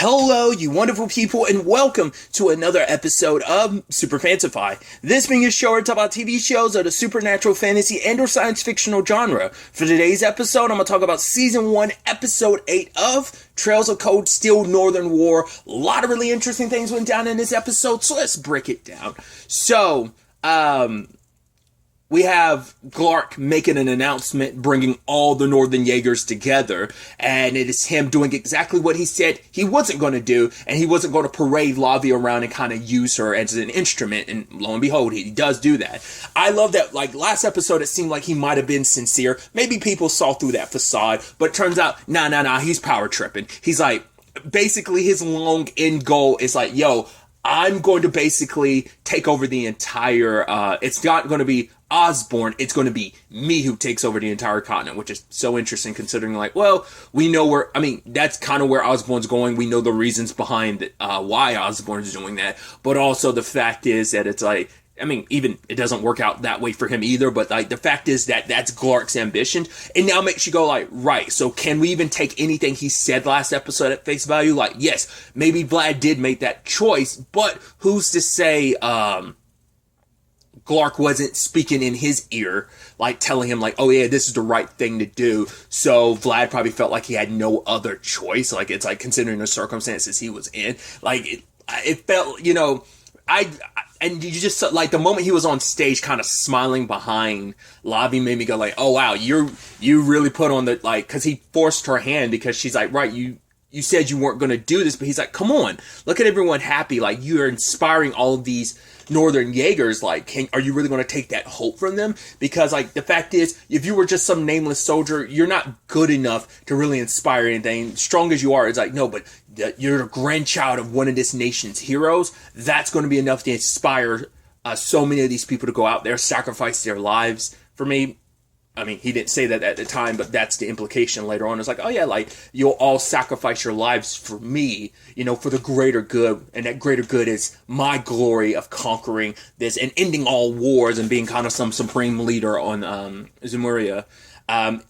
Hello, you wonderful people, and welcome to another episode of Super-Fanta-Fi. This being a show where I talk about TV shows of the supernatural, fantasy, and or science fictional genre. For today's episode, I'm going to talk about Season 1, Episode 8 of Trails of Cold Steel Northern War. A lot of really interesting things went down in this episode, so let's break it down. So, we have Glark making an announcement, bringing all the Northern Jaegers together, and it is him doing exactly what he said he wasn't going to do, and he wasn't going to parade Lavi around and kind of use her as an instrument, and lo and behold, he does do that. I love that, like, last episode, it seemed like he might have been sincere. Maybe people saw through that facade, but it turns out, nah, he's power tripping. He's like, basically, his long end goal is like, yo, I'm going to basically take over the entire, it's not going to be Osborn, it's going to be me who takes over the entire continent, which is so interesting considering, like, well, we know where, I mean, that's kind of where Osborn's going. We know the reasons behind why Osborn's doing that, but also the fact is that it's like, I mean, even it doesn't work out that way for him either, but like the fact is that that's Glark's ambition. It now makes you go like, right, so can we even take anything he said last episode at face value? Like, yes, maybe Vlad did make that choice, but who's to say, Glark wasn't speaking in his ear, like telling him like, oh yeah, this is the right thing to do. So Vlad probably felt like he had no other choice. Like, it's like considering the circumstances he was in, like it felt, you know, and you just, like, the moment he was on stage kind of smiling behind Lavi made me go like, oh wow, you really put on the, like, because he forced her hand because she's like, right, you said you weren't going to do this, but he's like, come on, look at everyone happy, like, you're inspiring all of these Northern Jaegers, like, are you really going to take that hope from them? Because, like, the fact is, if you were just some nameless soldier, you're not good enough to really inspire anything. Strong as you are, it's like, no, but you're a grandchild of one of this nation's heroes. That's going to be enough to inspire so many of these people to go out there, sacrifice their lives. For me, I mean, he didn't say that at the time, but that's the implication later on. It's like, oh yeah, like, you'll all sacrifice your lives for me, you know, for the greater good. And that greater good is my glory of conquering this and ending all wars and being kind of some supreme leader on Zemuria.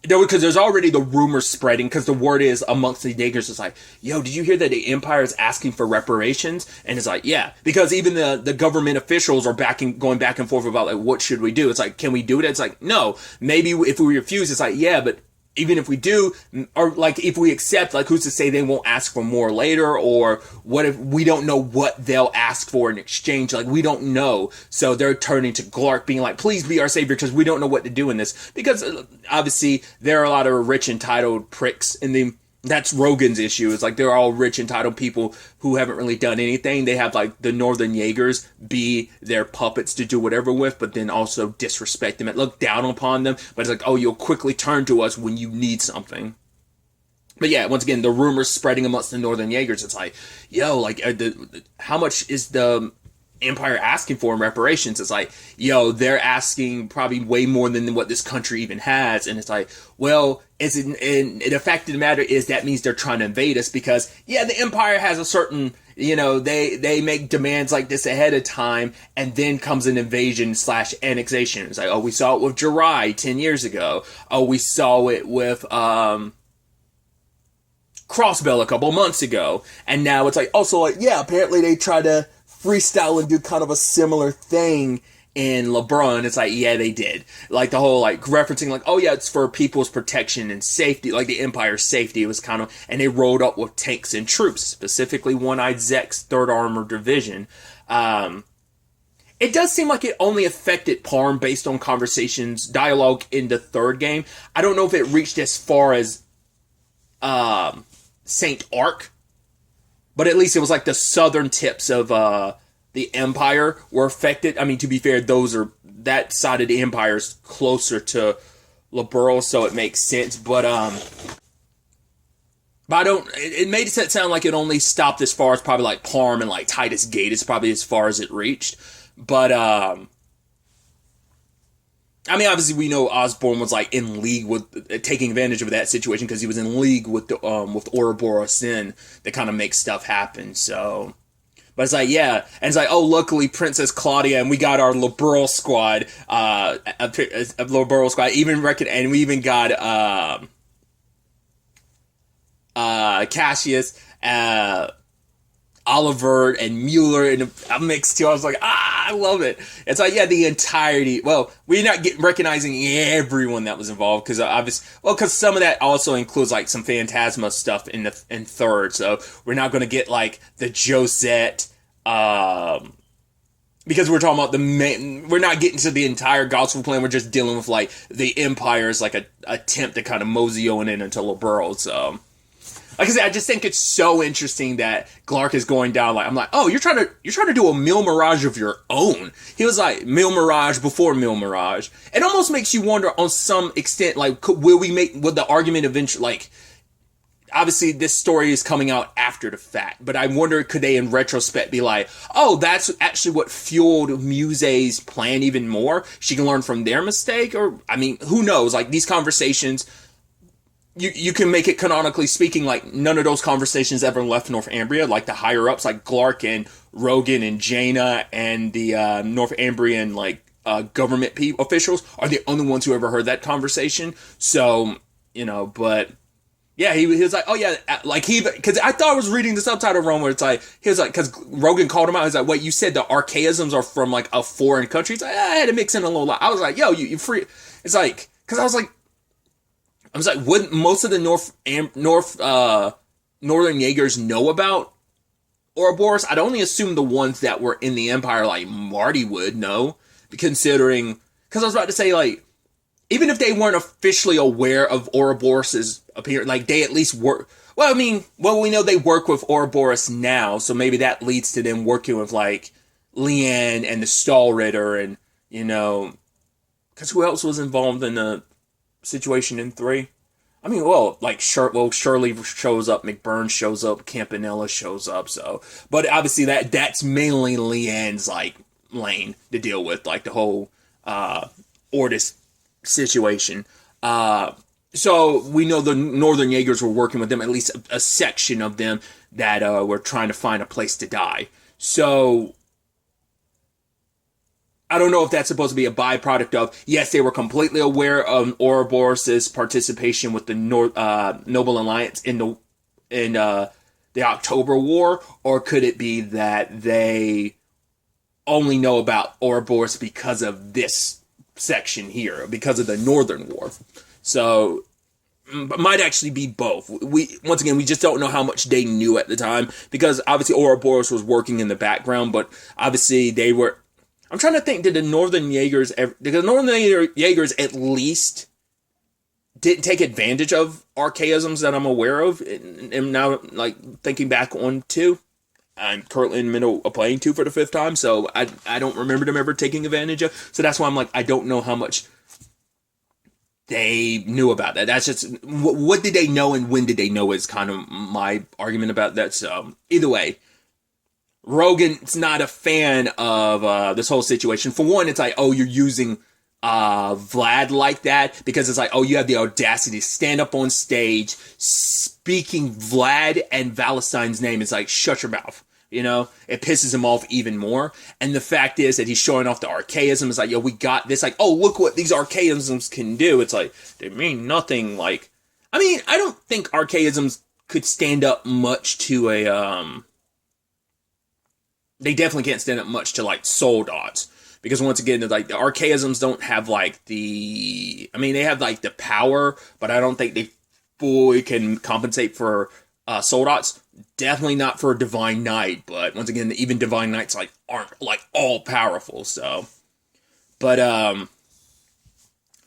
Because there's already the rumors spreading, because the word is amongst the Jaegers, it's like, yo, did you hear that the Empire is asking for reparations? And it's like, yeah, because even the government officials are going back and forth about, like, what should we do? It's like, can we do it? It's like, no, maybe if we refuse, it's like, yeah, but even if we do, or like if we accept, like, who's to say they won't ask for more later? Or what if we don't know what they'll ask for in exchange? Like, we don't know. So they're turning to Glark being like, please be our savior, because we don't know what to do in this. Because obviously there are a lot of rich entitled pricks in the, that's Rogan's issue. It's like, they're all rich entitled people who haven't really done anything. They have, like, the Northern Jaegers be their puppets to do whatever with, but then also disrespect them and look down upon them. But it's like, oh, you'll quickly turn to us when you need something. But yeah, once again, the rumors spreading amongst the Northern Jaegers. It's like, yo, like, how much is the Empire asking for in reparations? It's like, yo, they're asking probably way more than what this country even has. And it's like, well, and the fact of the matter is that means they're trying to invade us, because yeah, the Empire has a certain, you know, they make demands like this ahead of time, and then comes an invasion / annexation. It's like, oh, we saw it with Jirai 10 years ago. Oh, we saw it with Crossbell a couple months ago. And now it's like, also, like, yeah, apparently they try to freestyle and do kind of a similar thing in LeBron. It's like, yeah, they did. Like, the whole, like, referencing, like, oh yeah, it's for people's protection and safety, like the Empire's safety. It was kind of, and they rolled up with tanks and troops, specifically One-Eyed Zek's 3rd Armored Division. It does seem like it only affected Parm based on conversations, dialogue in the 3rd game. I don't know if it reached as far as Saint Arc, but at least it was like the southern tips of the Empire were affected. I mean, to be fair, that side of the Empire is closer to Liberal, so it makes sense. But I don't. It made it sound like it only stopped as far as probably like Parm and like Titus Gate is probably as far as it reached. But I mean, obviously we know Osborn was like in league with taking advantage of that situation, because he was in league with Ouroboros Sin that kind of makes stuff happen. So, but it's like, yeah, and it's like, oh, luckily Princess Claudia, and we got our liberal squad, a liberal squad, and we even got Cassius Oliver and Mueller in a mix too. I was like, I love it. It's like, yeah, the entirety. Well, we're not recognizing everyone that was involved because obviously, well, because some of that also includes like some Phantasma stuff in third. So we're not going to get like the Josette, because we're talking about the main. We're not getting to the entire gospel plan. We're just dealing with like the Empire's like a attempt to kind of mosey on in into Liberal. So. Like I said, I just think it's so interesting that Glark is going down. Like I'm like, oh, you're trying to do a Mil Mirage of your own. He was like Mil Mirage before Mil Mirage. It almost makes you wonder, on some extent, like, will the argument eventually, like, obviously this story is coming out after the fact, but I wonder, could they in retrospect be like, oh, that's actually what fueled Muse's plan even more? She can learn from their mistake, or I mean, who knows? Like these conversations. You can make it canonically speaking, like none of those conversations ever left Northumbria. Like the higher ups, like Glark and Rogan and Jaina and the Northumbrian like government officials are the only ones who ever heard that conversation. So but yeah, he was like, oh yeah, like because I thought I was reading the subtitle wrong where it's like he was like, because Rogan called him out. He's like, wait, you said the archaisms are from like a foreign country? It's like, I had to mix in a little lot. I was like, yo, you free? It's like because I was like. Wouldn't most of the Northern Jaegers know about Ouroboros? I'd only assume the ones that were in the Empire, like Marty would know, considering, because I was about to say, like, even if they weren't officially aware of Ouroboros' appearance, like, they at least work, well, I mean, we know they work with Ouroboros now, so maybe that leads to them working with, like, Leanne and the Stall Ritter, and, because who else was involved in the situation in 3? I mean, like Shirley shows up, McBurn shows up, Campanella shows up, so, but obviously that's mainly Leanne's like lane to deal with, like the whole Ortis situation. So we know the Northern Jaegers were working with them, at least a section of them that were trying to find a place to die. So I don't know if that's supposed to be a byproduct of, yes, they were completely aware of Ouroboros' participation with the Noble Alliance in the October War, or could it be that they only know about Ouroboros because of this section here, because of the Northern War? So it might actually be both. We just don't know how much they knew at the time, because obviously Ouroboros was working in the background, but obviously they were. I'm trying to think, did the Northern Jaegers at least didn't take advantage of archaisms that I'm aware of? And now, like, thinking back on 2, I'm currently in the middle of playing 2 for the 5th time, so I don't remember them ever taking advantage of. So that's why I'm like, I don't know how much they knew about that. That's just, what did they know and when did they know is kind of my argument about that. So, either way. Rogan's not a fan of this whole situation. For one, it's like, oh, you're using Vlad like that, because it's like, oh, you have the audacity to stand up on stage speaking Vlad and Valentine's name. It's like, shut your mouth. It pisses him off even more. And the fact is that he's showing off the archaism. It's like, yo, we got this. Like, oh, look what these archaisms can do. It's like, they mean nothing. Like, I mean, I don't think archaisms could stand up much to a, they definitely can't stand up much to, like, soul dots. Because, once again, like, the archaisms don't have, like, they have, like, the power, but I don't think they fully can compensate for soul dots. Definitely not for Divine Knight, but, once again, even Divine Knights, like, aren't, like, all-powerful, so. But,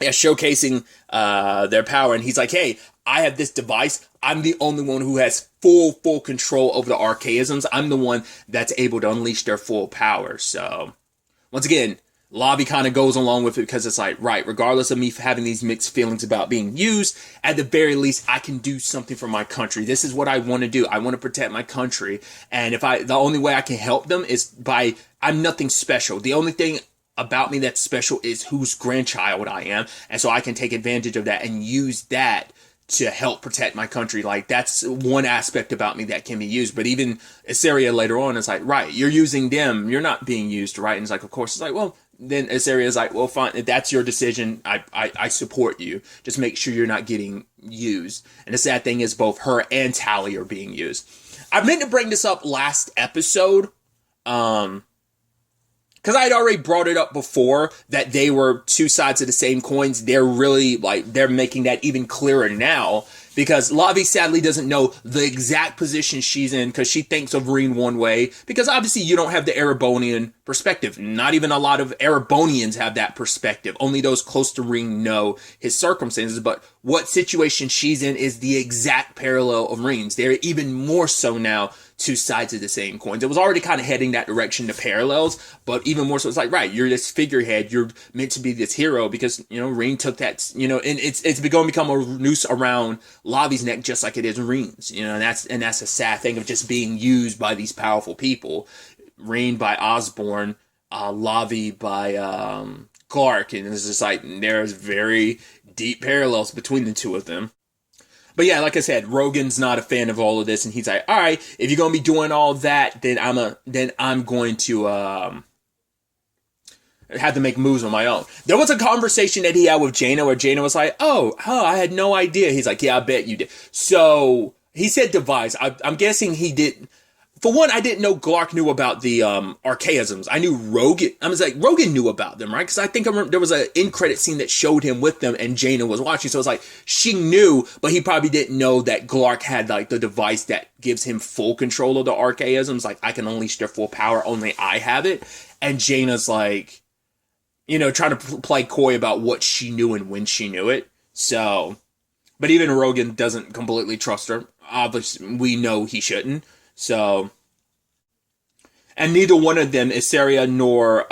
showcasing their power, and he's like, hey, I have this device. I'm the only one who has full control over the archaisms. I'm the one that's able to unleash their full power. So, once again, Lobby kind of goes along with it because it's like, right, regardless of me having these mixed feelings about being used, at the very least, I can do something for my country. This is what I want to do. I want to protect my country. And the only way I can help them is I'm nothing special. The only thing about me that's special is whose grandchild I am. And so I can take advantage of that and use that to help protect my country. Like, that's one aspect about me that can be used. But even Assyria later on, it's like, right, you're using them, you're not being used, right? And it's like, of course, it's like, well, then Assyria is like, well, fine, if that's your decision, I support you. Just make sure you're not getting used. And the sad thing is both her and Tally are being used. I meant to bring this up last episode, because I had already brought it up before that they were two sides of the same coins. They're really, like, they're making that even clearer now, because Lavi sadly doesn't know the exact position she's in, because she thinks of Reen one way, because obviously you don't have the Erebonian perspective. Not even a lot of Erebonians have that perspective. Only those close to Reen know his circumstances, but what situation she's in is the exact parallel of Reen's. They're even more so now two sides of the same coins. It was already kind of heading that direction to parallels, but even more so, it's like, right, you're this figurehead, you're meant to be this hero, because, you know, Reen took that, you know, and it's going to become a noose around Lavi's neck, just like it is Reen's, you know, and that's a sad thing of just being used by these powerful people. Reen by Osborne, Lavi by Clark, and it's just like, there's very deep parallels between the two of them. But yeah, like I said, Rogan's not a fan of all of this, and he's like, all right, if you're going to be doing all that, then I'm going to have to make moves on my own. There was a conversation that he had with Jaina where Jaina was like, oh, I had no idea. He's like, yeah, I bet you did. So he said device. I'm guessing he did. For one, I didn't know Glark knew about the archaisms. I knew Rogan. I was like, Rogan knew about them, right? Because I think I remember there was an in-credit scene that showed him with them, and Jaina was watching. So it's like, she knew, but he probably didn't know that Glark had, like, the device that gives him full control of the archaisms. Like, I can unleash their full power, only I have it. And Jaina's like, you know, trying to play coy about what she knew and when she knew it. So, but even Rogan doesn't completely trust her. Obviously, we know he shouldn't. So, and neither one of them, Issaria nor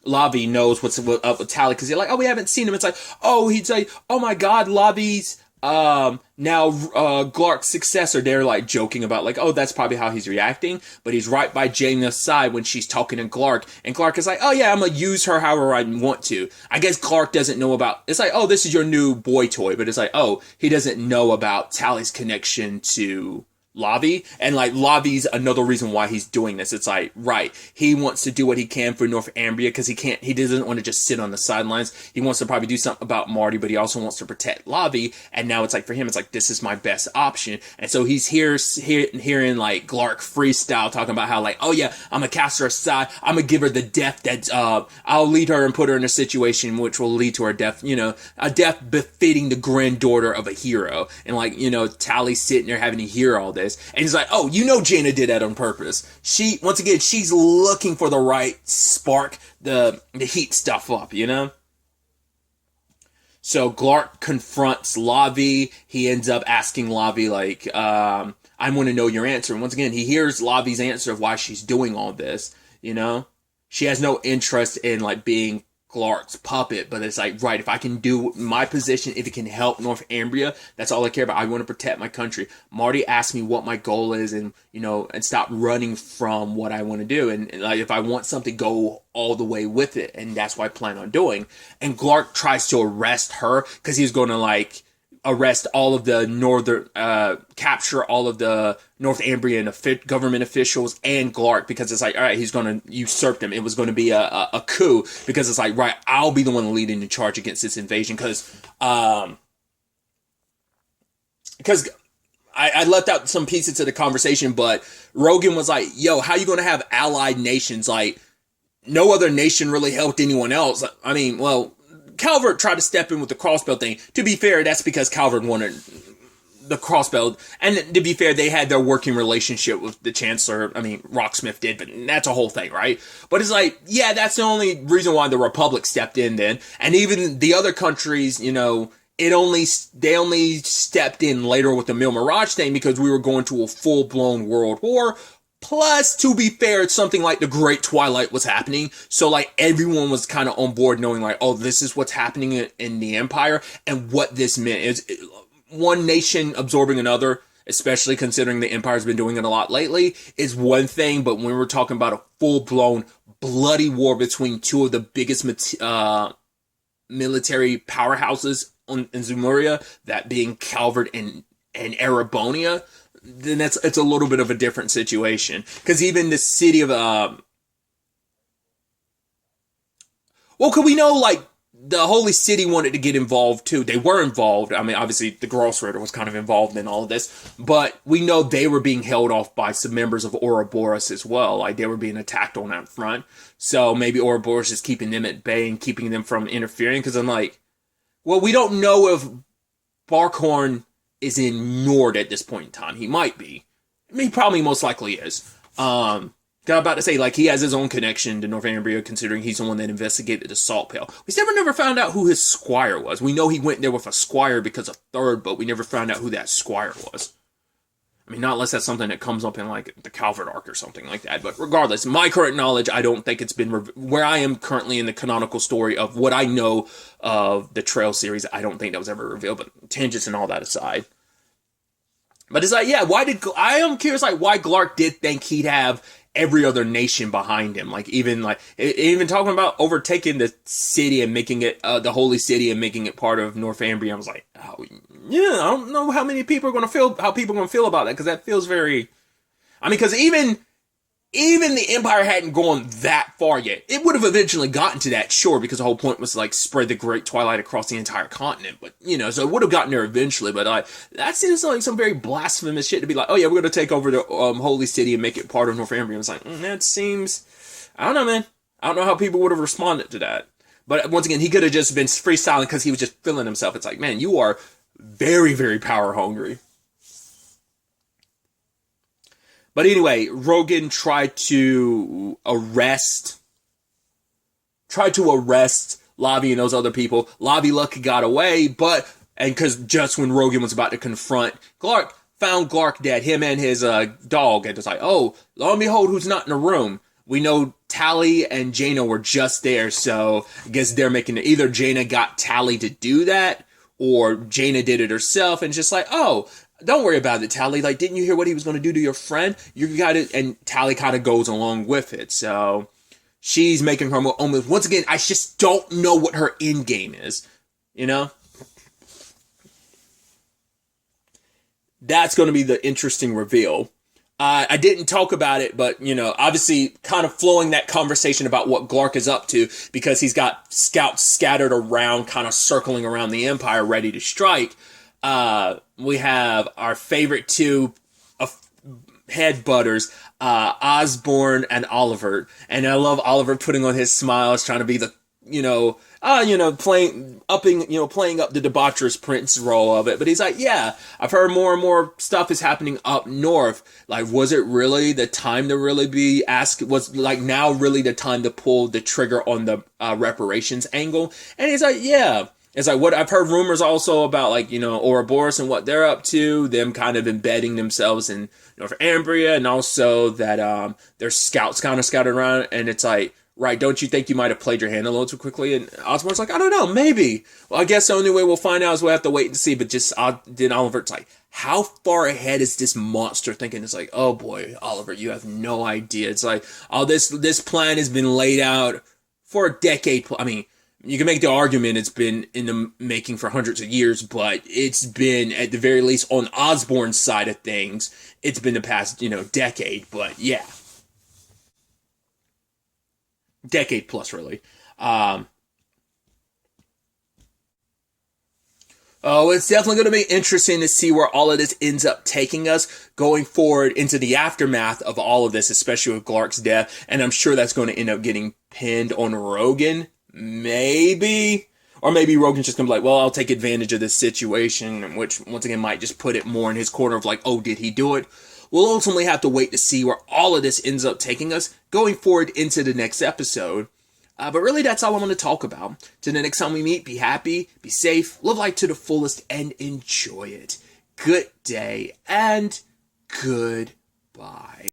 Lavi, knows what's up with Tally, because they're like, oh, we haven't seen him. It's like, oh, he'd say, oh my god, Lavi's now Glark's successor. They're like joking about, like, oh, that's probably how he's reacting, but he's right by Jaina's side when she's talking to Glark, and Glark is like, oh yeah, I'm gonna use her however I want to. I guess Glark doesn't know about, it's like, oh, this is your new boy toy, but it's like, oh, he doesn't know about Tally's connection to Lavi, and like Lavi's another reason why he's doing this. It's like, right, he wants to do what he can for Northumbria, because he doesn't want to just sit on the sidelines. He wants to probably do something about Marty, but he also wants to protect Lavi, and now it's like, for him, it's like, this is my best option. And so he's hearing like Glark freestyle talking about how, like, oh yeah, I'm gonna cast her aside, I'm gonna give her the death that I'll lead her and put her in a situation which will lead to her death, you know, a death befitting the granddaughter of a hero. And like, you know, Tally's sitting there having to hear all this, and he's like, oh, you know, Jaina did that on purpose. Once again, she's looking for the right spark, the heat stuff up, you know? So Glark confronts Lavi. He ends up asking Lavi, like, I want to know your answer. And once again, he hears Lavi's answer of why she's doing all this, you know? She has no interest in, like, being Glark's puppet, but it's like, right, if I can do my position, if it can help Northumbria, that's all I care about. I want to protect my country. Marty asked me what my goal is, and, you know, and stop running from what I want to do. And like, if I want something, go all the way with it. And that's what I plan on doing. And Glark tries to arrest her, because he's going to, like, arrest all of the capture all of the Northumbrian government officials and Glark, because it's like, all right, he's going to usurp them. It was going to be a coup, because it's like, right, I'll be the one leading the charge against this invasion, because I left out some pieces to the conversation, but Rogan was like, yo, how you going to have allied nations? Like, no other nation really helped anyone else. I mean, well, Calvert tried to step in with the crossbow thing. To be fair, that's because Calvert wanted the crossbow. And to be fair, they had their working relationship with the Chancellor. I mean, Rocksmith did, but that's a whole thing, right? But it's like, yeah, that's the only reason why the Republic stepped in then. And even the other countries, you know, they only stepped in later with the Mil Mirage thing, because we were going to a full-blown world war. Plus, to be fair, it's something like the Great Twilight was happening. So, like, everyone was kind of on board knowing, like, oh, this is what's happening in the Empire, and what this meant is one nation absorbing another, especially considering the Empire's been doing it a lot lately, is one thing. But when we're talking about a full-blown bloody war between two of the biggest military powerhouses in Zemuria, that being Calvert and Erebonia, then it's a little bit of a different situation. Because even the city of, well, could we know, like, the Holy City wanted to get involved too. They were involved. I mean, obviously the Crossroads was kind of involved in all of this, but we know they were being held off by some members of Ouroboros as well. Like they were being attacked on that front. So maybe Ouroboros is keeping them at bay and keeping them from interfering. Because I'm like, well, we don't know if Barkhorn is in Nord at this point in time. He might be. I mean, he probably most likely is. I'm about to say, like, he has his own connection to Northumbria, considering he's the one that investigated the Salt Pail. We never found out who his squire was. We know he went there with a squire because of Third, but we never found out who that squire was. I mean, not unless that's something that comes up in, like, the Calvert Arc or something like that. But regardless, my current knowledge, I don't think it's been... where I am currently in the canonical story of what I know of the Trail series, I don't think that was ever revealed. But tangents and all that aside. But it's like, yeah, I am curious, like, why Glark did think he'd have every other nation behind him. Like, even talking about overtaking the city and making it, the Holy City and making it part of Northumbria. I was like, oh, yeah, I don't know how people are going to feel about that, because that feels very, I mean, because even the Empire hadn't gone that far yet. It would have eventually gotten to that, sure, because the whole point was to, like, spread the Great Twilight across the entire continent. But, you know, so it would have gotten there eventually. But that seems like some very blasphemous shit to be like, oh yeah, we're going to take over the Holy City and make it part of Northumbria. It's like, that seems, I don't know, man. I don't know how people would have responded to that. But once again, he could have just been freestyling because he was just feeling himself. It's like, man, you are very, very power hungry. But anyway, Rogan tried to arrest Lavi and those other people. Lavi lucky got away, because just when Rogan was about to confront Glark, found Glark dead, him and his dog, and it's like, oh, lo and behold, who's not in the room? We know Tally and Jaina were just there, so I guess they're making it. Either Jaina got Tally to do that, or Jaina did it herself, and just like, oh, don't worry about it, Tally. Like, didn't you hear what he was going to do to your friend? You got it. And Tally kind of goes along with it. So she's making her own. Once again, I just don't know what her end game is. You know? That's going to be the interesting reveal. I didn't talk about it, but, you know, obviously kind of flowing that conversation about what Glark is up to, because he's got scouts scattered around, kind of circling around the Empire, ready to strike. We have our favorite two head butters, Osborne and Oliver. And I love Oliver putting on his smiles, trying to be the, playing up the debaucherous prince role of it. But he's like, yeah, I've heard more and more stuff is happening up north. Like, was it really the time to really be was like now really the time to pull the trigger on the reparations angle? And he's like, yeah. It's like, what I've heard rumors also about, like, Ouroboros and what they're up to, them kind of embedding themselves in Northumbria, and also that their scouts kind of scouted around, and it's like, right, don't you think you might have played your hand a little too quickly? And Osborne's like, I don't know, maybe. Well, I guess the only way we'll find out is we'll have to wait and see, but then Oliver's like, how far ahead is this monster thinking? It's like, oh boy, Oliver, you have no idea. It's like, oh, this plan has been laid out for a decade. I mean, you can make the argument it's been in the making for hundreds of years, but it's been, at the very least, on Osborne's side of things, it's been the past, decade. But yeah. Decade plus, really. It's definitely going to be interesting to see where all of this ends up taking us going forward into the aftermath of all of this, especially with Glark's death. And I'm sure that's going to end up getting pinned on Rogan. Maybe. Or maybe Rogan's just going to be like, well, I'll take advantage of this situation, which, once again, might just put it more in his corner of like, oh, did he do it? We'll ultimately have to wait to see where all of this ends up taking us going forward into the next episode. But really, that's all I want to talk about. Till the next time we meet, be happy, be safe, live life to the fullest, and enjoy it. Good day, and goodbye.